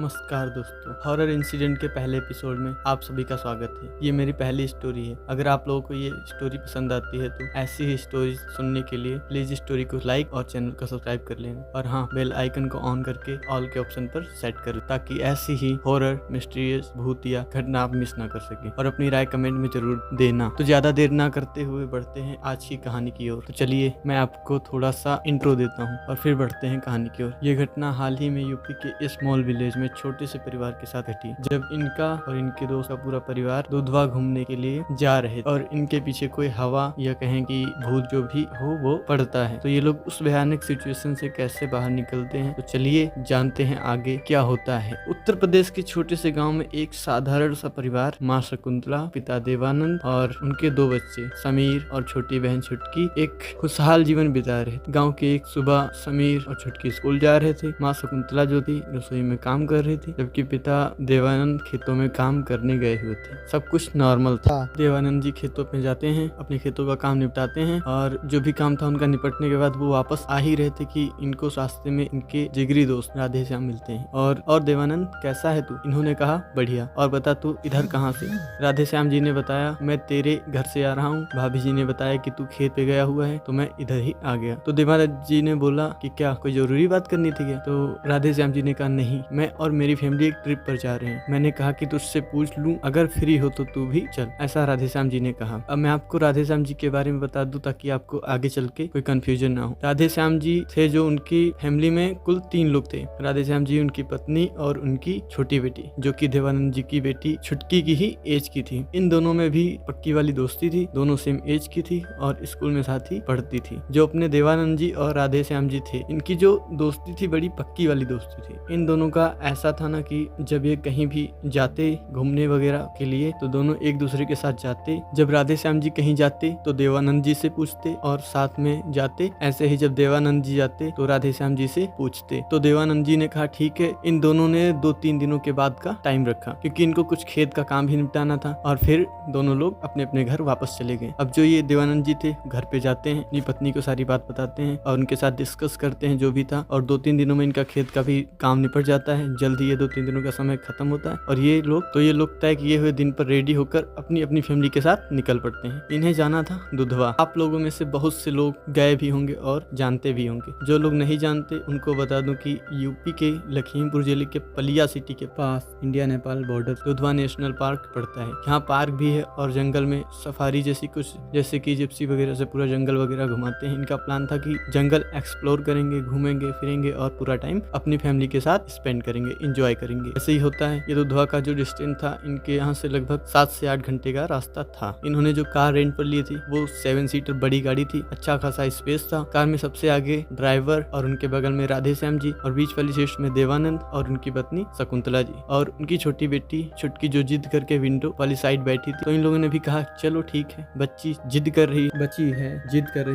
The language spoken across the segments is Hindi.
नमस्कार दोस्तों, हॉरर इंसिडेंट के पहले एपिसोड में आप सभी का स्वागत है। ये मेरी पहली स्टोरी है। अगर आप लोगों को ये स्टोरी पसंद आती है तो ऐसी ही स्टोरी सुनने के लिए प्लीज स्टोरी को लाइक और चैनल को सब्सक्राइब कर लेना, और हाँ, बेल आइकन को ऑन करके ऑल के ऑप्शन पर सेट कर, ताकि ऐसी ही हॉरर, मिस्टीरियस, भूतिया घटना आप मिस ना कर सके। और अपनी राय कमेंट में जरूर देना। तो ज्यादा देर ना करते हुए बढ़ते हैं आज की कहानी की ओर। तो चलिए मैं आपको थोड़ा सा इंट्रो देता हूँ और फिर बढ़ते हैं कहानी की ओर। ये घटना हाल ही में यूपी के स्मॉल विलेज में छोटे से परिवार के साथ घटी, जब इनका और इनके दोस्त का पूरा परिवार दुधवा घूमने के लिए जा रहे और इनके पीछे कोई हवा या कहें कि भूत जो भी हो वो पड़ता है। तो ये लोग उस भयानक सिचुएशन से कैसे बाहर निकलते हैं, तो चलिए जानते हैं आगे क्या होता है। उत्तर प्रदेश के छोटे से गाँव में एक साधारण सा परिवार, माँ शकुंतला, पिता देवानंद और उनके दो बच्चे समीर और छोटी बहन छुटकी एक खुशहाल जीवन बिता रहे थे। गाँव के एक सुबह समीर और छुटकी स्कूल जा रहे थे। माँ शकुंतला जो थी रसोई में काम कर रही थी, जबकि पिता देवानंद खेतों में काम करने गए हुए थे। सब कुछ नॉर्मल था। देवानंद जी खेतों में जाते हैं, अपने खेतों का काम निपटाते हैं, और जो भी काम था उनका निपटने के बाद वो वापस आ ही रहे थे कि इनको रास्ते में इनके जिगरी दोस्त राधे श्याम मिलते हैं। और देवानंद, कैसा है तू? इन्होंने कहा, बढ़िया। और बता तू इधर कहाँ से? राधे श्याम जी ने बताया, मैं तेरे घर से आ रहा हूँ। भाभी जी ने बताया कि तू खेत पे गया हुआ है, तो मैं इधर ही आ गया। तो देवानंद जी ने बोला कि क्या कोई जरूरी बात करनी थी क्या? तो राधे श्याम जी ने कहा, नहीं, मैं और मेरी फैमिली एक ट्रिप पर जा रहे हैं। मैंने कहा कि तुझसे पूछ लूं, अगर फ्री हो तो तू भी चल, ऐसा राधे श्याम जी ने कहा। अब मैं आपको राधे श्याम जी के बारे में बता दूं ताकि आपको आगे चल के कोई कंफ्यूजन ना हो। राधे श्याम जी थे जो उनकी फैमिली में कुल 3 लोग थे। राधे श्याम जी, उनकी पत्नी और उनकी छोटी बेटी, जो कि देवानंद जी की बेटी छुटकी की ही एज की थी। इन दोनों में भी पक्की वाली दोस्ती थी, दोनों सेम एज की थी और स्कूल में साथ ही पढ़ती थी। जो अपने देवानंद जी और राधे श्याम जी थे, इनकी जो दोस्ती थी बड़ी पक्की वाली दोस्ती थी। इन दोनों का ऐसा था ना कि जब ये कहीं भी जाते घूमने वगैरह के लिए तो दोनों एक दूसरे के साथ जाते। जब राधे श्याम जी कहीं जाते तो देवानंद जी से पूछते और साथ में जाते। ऐसे ही जब देवानंद जी जाते तो राधे श्याम जी से पूछते। तो देवानंद जी ने कहा ठीक है। इन दोनों ने 2-3 दिनों के बाद का टाइम रखा, क्योंकि इनको कुछ खेत का काम भी निपटाना था, और फिर दोनों लोग अपने अपने घर वापस चले गए। अब जो ये देवानंद जी थे घर पे जाते हैं, अपनी पत्नी को सारी बात बताते हैं और उनके साथ डिस्कस करते हैं जो भी था, और 2-3 दिनों में इनका खेत का भी काम निपट जाता है। जल्दी ये 2-3 दिनों का समय खत्म होता है और ये लोग तय किए हुए दिन पर रेडी होकर अपनी अपनी फैमिली के साथ निकल पड़ते हैं। इन्हें जाना था दुधवा। आप लोगों में से बहुत से लोग गए भी होंगे और जानते भी होंगे। जो लोग नहीं जानते उनको बता दूं कि यूपी के लखीमपुर जिले के पलिया सिटी के पास India Nepal border Dudhwa national park पड़ता है। यहाँ पार्क भी है और जंगल में सफारी जैसी कुछ, जैसे कि जिप्सी वगैरह से पूरा जंगल वगैरह घुमाते हैं। इनका प्लान था कि जंगल एक्सप्लोर करेंगे, घूमेंगे फिरेंगे और पूरा टाइम अपनी फैमिली के साथ स्पेंड करेंगे, एंजॉय करेंगे। ऐसे ही होता है। ये दुधवा का जो डिस्टेंस था इनके यहाँ से लगभग 7 से 8 घंटे का रास्ता था। इन्होंने जो कार रेंट पर ली थी वो 7 सीटर बड़ी गाड़ी थी। अच्छा खासा स्पेस था। कार में सबसे आगे ड्राइवर और उनके बगल में राधे श्याम जी, और बीच वाली सीट में देवानंद और उनकी पत्नी शकुंतला जी और उनकी छोटी बेटी छुटकी, जो जिद करके विंडो वाली साइड बैठी थी। तो इन लोगों ने भी कहा चलो ठीक है, बच्ची जिद कर रही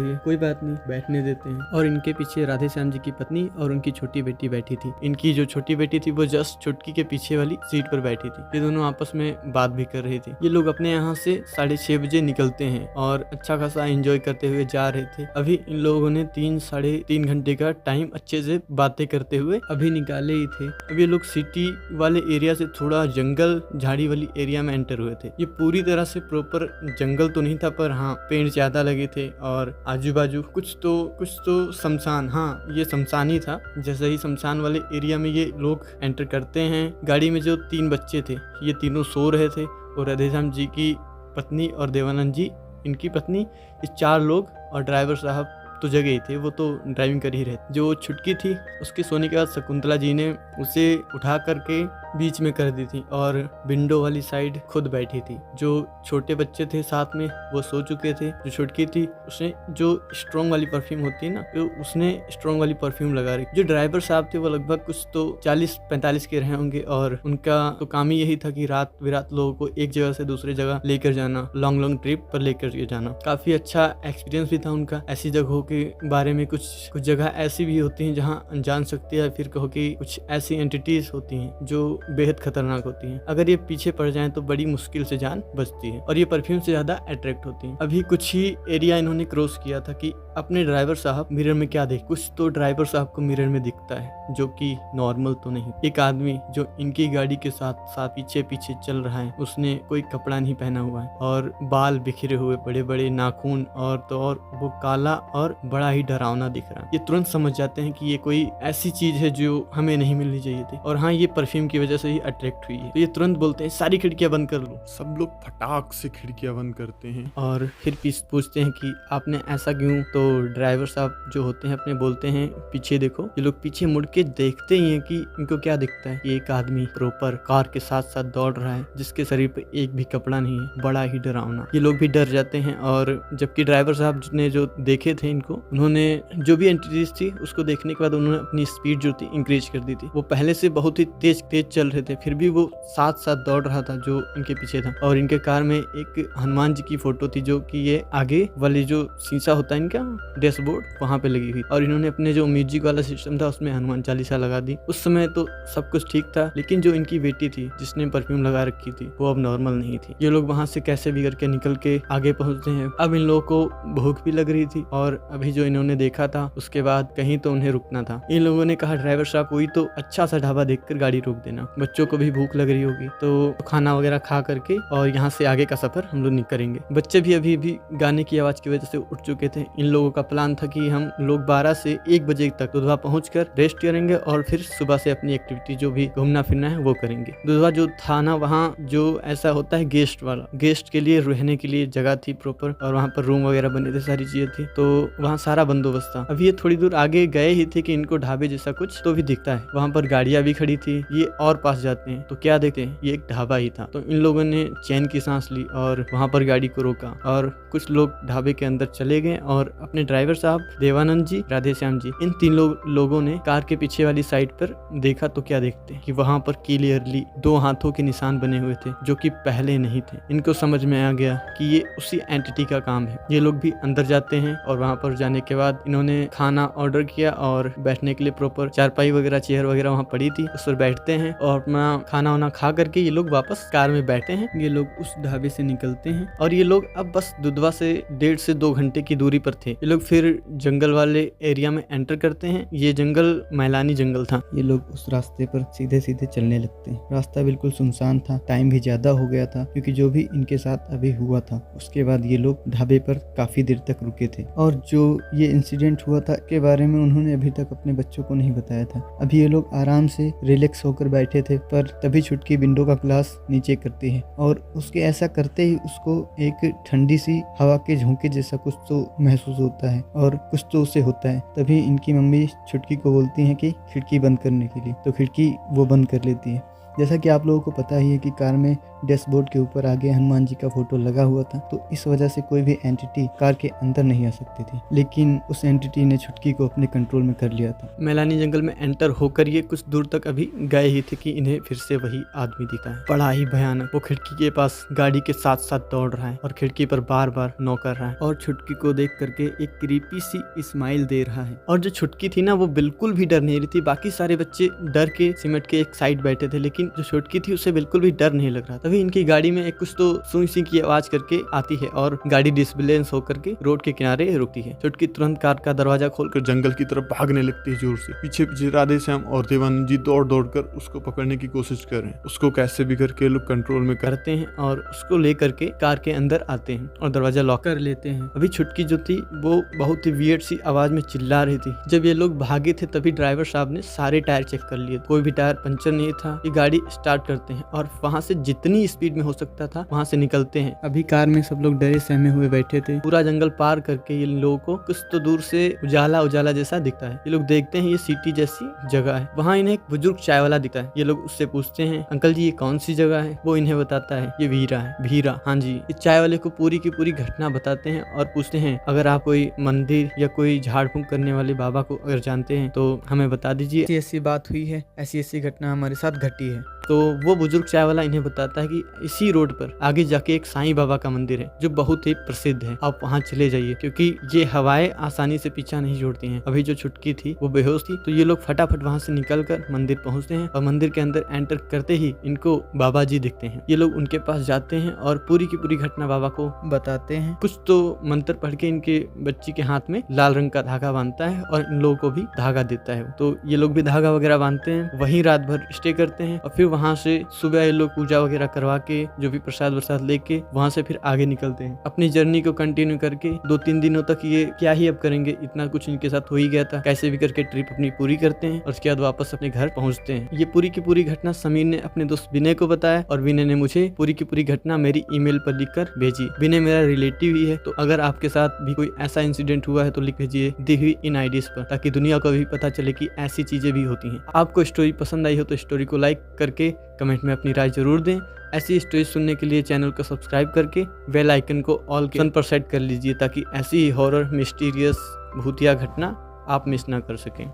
है, कोई बात नहीं, बैठने देते हैं। और इनके पीछे राधे श्याम जी की पत्नी और उनकी छोटी बेटी बैठी थी। इनकी जो छोटी बेटी थी वो जस्ट छुटकी के पीछे वाली सीट पर बैठी थी। ये दोनों आपस में बात भी कर रही थी। ये लोग अपने यहाँ से 6:30 बजे निकलते हैं और अच्छा खासा एंजॉय करते हुए जा रहे थे। अभी इन लोगों ने 3-3.5 घंटे का टाइम अच्छे से बातें करते हुए अभी निकाले ही थे। अब ये लोग सिटी वाले एरिया से थोड़ा जंगल झाड़ी वाली एरिया में एंटर हुए थे। ये पूरी तरह से प्रॉपर जंगल तो नहीं था, पर हाँ पेड़ ज्यादा लगे थे और आजू बाजू कुछ तो शमशान, हाँ ये शमशान ही था। जैसे ही शमशान वाले एरिया में ये लोग एंटर करते हैं, गाड़ी में जो 3 बच्चे थे ये तीनों सो रहे थे, और राधे श्याम जी की पत्नी और देवानंद जी, इनकी पत्नी, इस 4 लोग और ड्राइवर साहब तो जगह ही थे, वो तो ड्राइविंग कर ही रहे। जो छुटकी थी उसके सोने के बाद शकुंतला जी ने उसे उठा करके बीच में कर दी थी और विंडो वाली साइड खुद बैठी थी। जो छोटे बच्चे थे साथ में वो सो चुके थे। जो छुटकी थी उसने जो स्ट्रॉन्ग वाली परफ्यूम होती है ना, तो उसने स्ट्रॉन्ग वाली परफ्यूम लगा रही। जो ड्राइवर साहब थे वो लगभग कुछ तो 40-45 के रहे होंगे, और उनका तो काम ही यही था कि रात बिरात लोगों को एक जगह से दूसरी जगह लेकर जाना, लॉन्ग ट्रिप पर लेकर जाना। काफी अच्छा एक्सपीरियंस भी था उनका। ऐसी जगहों के बारे में कुछ जगह ऐसी भी होती हैं जहाँ अनजान शक्ति या फिर कहो कि कुछ ऐसी एंटिटीज होती हैं जो बेहद खतरनाक होती हैं। अगर ये पीछे पड़ जाएं तो बड़ी मुश्किल से जान बचती है और ये परफ्यूम से ज्यादा अट्रैक्ट होती हैं। अभी कुछ ही एरिया इन्होंने क्रॉस किया था कि अपने ड्राइवर साहब मिरर में क्या देख, कुछ तो ड्राइवर साहब को मिरर में दिखता है जो कि नॉर्मल तो नहीं। एक आदमी जो इनकी गाड़ी के साथ साथ पीछे पीछे चल रहा है, उसने कोई कपड़ा नहीं पहना हुआ है और बाल बिखरे हुए, बड़े बड़े नाखून, और तो और वो काला और बड़ा ही डरावना दिख रहा है। ये तुरंत समझ जाते हैं कि ये कोई ऐसी चीज है जो हमें नहीं मिलनी चाहिए थी और हाँ, ये परफ्यूम की वजह से ही अट्रैक्ट हुई है। तो ये तुरंत बोलते हैं सारी खिड़कियां बंद कर लो। सब लोग फटाक से खिड़कियां बंद करते हैं और फिर पूछते हैं कि आपने ऐसा क्यों। तो ड्राइवर साहब जो होते हैं अपने बोलते हैं पीछे देखो। ये लोग पीछे मुड़ के देखते ही हैं कि इनको क्या दिखता है कि एक आदमी प्रॉपर कार के साथ साथ दौड़ रहा है जिसके शरीर पे एक भी कपड़ा नहीं है, बड़ा ही डरावना। ये लोग भी डर जाते हैं और जबकि ड्राइवर साहब ने जो देखे थे इनको, उन्होंने जो भी एंटिटीज थी उसको देखने के बाद उन्होंने अपनी स्पीड जो थी इंक्रीज कर दी थी। वो पहले से बहुत ही तेज चल रहे थे, फिर भी वो साथ साथ दौड़ रहा था जो इनके पीछे था। और इनके कार में एक हनुमान जी की फोटो थी जो कि ये आगे वाले जो शीशा होता है इनका डैशबोर्ड, वहां पे लगी हुई। और इन्होंने अपने जो म्यूजिक वाला सिस्टम था उसमें हनुमान चालीसा लगा दी। उस समय तो सब कुछ ठीक था, लेकिन जो इनकी बेटी थी जिसने परफ्यूम लगा रखी थी वो अब नॉर्मल नहीं थी। ये लोग वहां से कैसे भी करके निकल के आगे पहुंचते हैं। अब इन लोगों को भूख भी लग रही थी और अभी जो इन्होंने देखा था उसके बाद कहीं तो उन्हें रुकना था। इन लोगों ने कहा ड्राइवर साहब कोई तो अच्छा सा ढाबा देखकर गाड़ी रोक देना, बच्चों को भी भूख लग रही होगी, तो खाना वगैरह खा करके और यहाँ से आगे का सफर हम लोग करेंगे। बच्चे भी अभी भी गाने की आवाज की वजह से उठ चुके थे। इन लोगों का प्लान था कि हम लोग 12 से 1 बजे तक दुधवा पहुंचकर रेस्ट करेंगे और फिर सुबह से अपनी एक्टिविटी जो भी घूमना फिरना है वो करेंगे। दुधवा जो था ना, वहाँ जो ऐसा होता है गेस्ट वाला, गेस्ट के लिए रहने के लिए जगह थी प्रॉपर और वहाँ पर रूम वगैरह बने थे, सारी चीजें थी, तो वहाँ सारा बंदोबस्त था। अभी ये थोड़ी दूर आगे गए ही थे कि इनको ढाबे जैसा कुछ तो भी दिखता है। वहाँ पर गाड़ियां भी खड़ी थी। ये और पास जाते हैं तो क्या देखते हैं, ये एक ढाबा ही था। तो इन लोगों ने चैन की सांस ली और वहाँ पर गाड़ी को रोका और कुछ लोग ढाबे के अंदर चले गए और अपने ड्राइवर साहब, देवानंद जी, राधे श्याम जी, इन 3 लोगों ने कार के पीछे वाली साइड पर देखा। तो क्या देखते हैं कि वहां पर क्लियरली 2 हाथों के निशान बने हुए थे जो कि पहले नहीं थे। इनको समझ में आ गया कि ये उसी एंटिटी का काम है। ये लोग भी अंदर जाते हैं और वहां पर जाने के बाद इन्होंने खाना ऑर्डर किया और बैठने के लिए प्रॉपर चारपाई वगैरह, चेयर वगैरह वहां पड़ी थी, उस पर बैठते हैं और अपना खाना वाना खा करके ये लोग वापस कार में बैठे हैं। ये लोग उस ढाबे से निकलते हैं और ये लोग अब बस दुधवा से 1.5 से 2 घंटे की दूरी पर थे। ये लोग फिर जंगल वाले एरिया में एंटर करते हैं। ये जंगल मैलानी जंगल था। ये लोग उस रास्ते पर सीधे सीधे चलने लगते हैं। रास्ता बिल्कुल सुनसान था, टाइम भी ज्यादा हो गया था क्योंकि जो भी इनके साथ अभी हुआ था उसके बाद ये लोग ढाबे पर काफी देर तक रुके थे और जो ये इंसिडेंट हुआ था के बारे में उन्होंने अभी तक अपने बच्चों को नहीं बताया था। अभी ये लोग आराम से रिलैक्स होकर बैठे थे, पर तभी छुटकी विंडो का ग्लास नीचे करती है और उसके ऐसा करते ही उसको एक ठंडी सी हवा के झोंके जैसा कुछ तो महसूस होता है और कुछ तो उसे होता है। तभी इनकी मम्मी छुटकी को बोलती हैं कि खिड़की बंद करने के लिए, तो खिड़की वो बंद कर लेती है। जैसा कि आप लोगों को पता ही है कि कार में डैशबोर्ड के ऊपर आगे हनुमान जी का फोटो लगा हुआ था, तो इस वजह से कोई भी एंटिटी कार के अंदर नहीं आ सकती थी, लेकिन उस एंटिटी ने छुटकी को अपने कंट्रोल में कर लिया था। मैलानी जंगल में एंटर होकर ये कुछ दूर तक अभी गए ही थे कि इन्हें फिर से वही आदमी दिखा है, बड़ा ही भयानक। वो खिड़की के पास गाड़ी के साथ साथ दौड़ रहा है और खिड़की पर बार बार नॉक कर रहा है और छुटकी को देख करके एक क्रीपी सी स्माइल दे रहा है। और जो छुटकी थी ना, वो बिल्कुल भी डर नहीं रही थी। बाकी सारे बच्चे डर के सिमट के एक साइड बैठे थे, लेकिन जो छुटकी थी उसे बिल्कुल भी डर नहीं लग रहा। तभी इनकी गाड़ी में एक कुछ तो सुई सी की आवाज करके आती है और गाड़ी डिसबैलेंस होकर के रोड के किनारे रुकती है। छुटकी तुरंत कार का दरवाजा खोलकर जंगल की तरफ भागने लगती है जोर से। पीछे पीछे राधे श्याम और देवानंद जी दौड़ दौड़ कर उसको पकड़ने की कोशिश कर रहे हैं। उसको कैसे भी करके लोग कंट्रोल में करते हैं और उसको लेकर के कार के अंदर आते हैं और दरवाजा लॉक कर लेते हैं। अभी छुटकी जो थी वो बहुत ही वियर्ड सी आवाज में चिल्ला रही थी। जब ये लोग भागे थे तभी ड्राइवर साहब ने सारे टायर चेक कर लिए, कोई भी टायर पंचर नहीं था। ये गाड़ी स्टार्ट करते हैं और वहां से जितनी स्पीड में हो सकता था वहां से निकलते हैं। अभी कार में सब लोग डरे सहमे हुए बैठे थे। पूरा जंगल पार करके ये लोगों को कुछ तो दूर से उजाला उजाला जैसा दिखता है। ये लोग देखते हैं ये सिटी जैसी जगह है। वहाँ इन्हें एक बुजुर्ग चाय वाला दिखता है। ये लोग उससे पूछते हैं अंकल जी ये कौन सी जगह है। वो इन्हें बताता है ये वीरा है। वीरा, हाँ जी। इस चाय वाले को पूरी की पूरी घटना बताते हैं और पूछते हैं अगर आप कोई मंदिर या कोई झाड़ फूंक करने वाले बाबा को अगर जानते हैं तो हमें बता दीजिए। ऐसी ऐसी बात हुई है, ऐसी ऐसी घटना हमारे साथ घटी है। तो वो बुजुर्ग चाय वाला इन्हें बताता है कि इसी रोड पर आगे जाके एक साईं बाबा का मंदिर है जो बहुत ही प्रसिद्ध है, आप वहाँ चले जाइए, क्योंकि ये हवाएं आसानी से पीछा नहीं छोड़ती हैं। अभी जो छुटकी थी वो बेहोश थी, तो ये लोग फटाफट वहाँ से निकलकर मंदिर पहुँचते हैं और मंदिर के अंदर एंटर करते ही इनको बाबा जी दिखते हैं। ये लोग उनके पास जाते हैं और पूरी की पूरी घटना बाबा को बताते हैं। कुछ तो मंत्र पढ़ के इनके बच्ची के हाथ में लाल रंग का धागा बांधता है और इन लोगों को भी धागा देता है। तो ये लोग भी धागा वगैरह बांधते हैं, वहीं रात भर स्टे करते हैं और फिर वहाँ से सुबह ये लोग पूजा वगैरह करवा के जो भी प्रसाद वरसाद लेके वहाँ से फिर आगे निकलते हैं अपनी जर्नी को कंटिन्यू करके। 2-3 दिनों तक ये क्या ही अब करेंगे, इतना कुछ इनके साथ हो ही गया था। कैसे भी करके ट्रिप अपनी पूरी करते हैं और उसके बाद वापस अपने घर पहुँचते हैं। ये पूरी की पूरी घटना समीर ने अपने दोस्त विनय को बताया और विनय ने मुझे पूरी की पूरी घटना मेरी ईमेल पर लिखकर भेजी। विनय मेरा रिलेटिव ही है, तो अगर आपके साथ भी कोई ऐसा इंसिडेंट हुआ है तो लिख भेजिए दी हुई इन आईडीज पर, ताकि दुनिया को भी पता चले कि ऐसी चीजें भी होती हैं। आपको स्टोरी पसंद आई हो तो स्टोरी को लाइक करके कमेंट में अपनी राय जरूर दें। ऐसी स्टोरी सुनने के लिए चैनल को सब्सक्राइब करके बेल आइकन को ऑल के पर सेट कर लीजिए, ताकि ऐसी ही हॉरर मिस्टीरियस भूतिया घटना आप मिस ना कर सकें।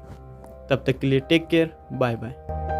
तब तक के लिए टेक केयर, बाय बाय।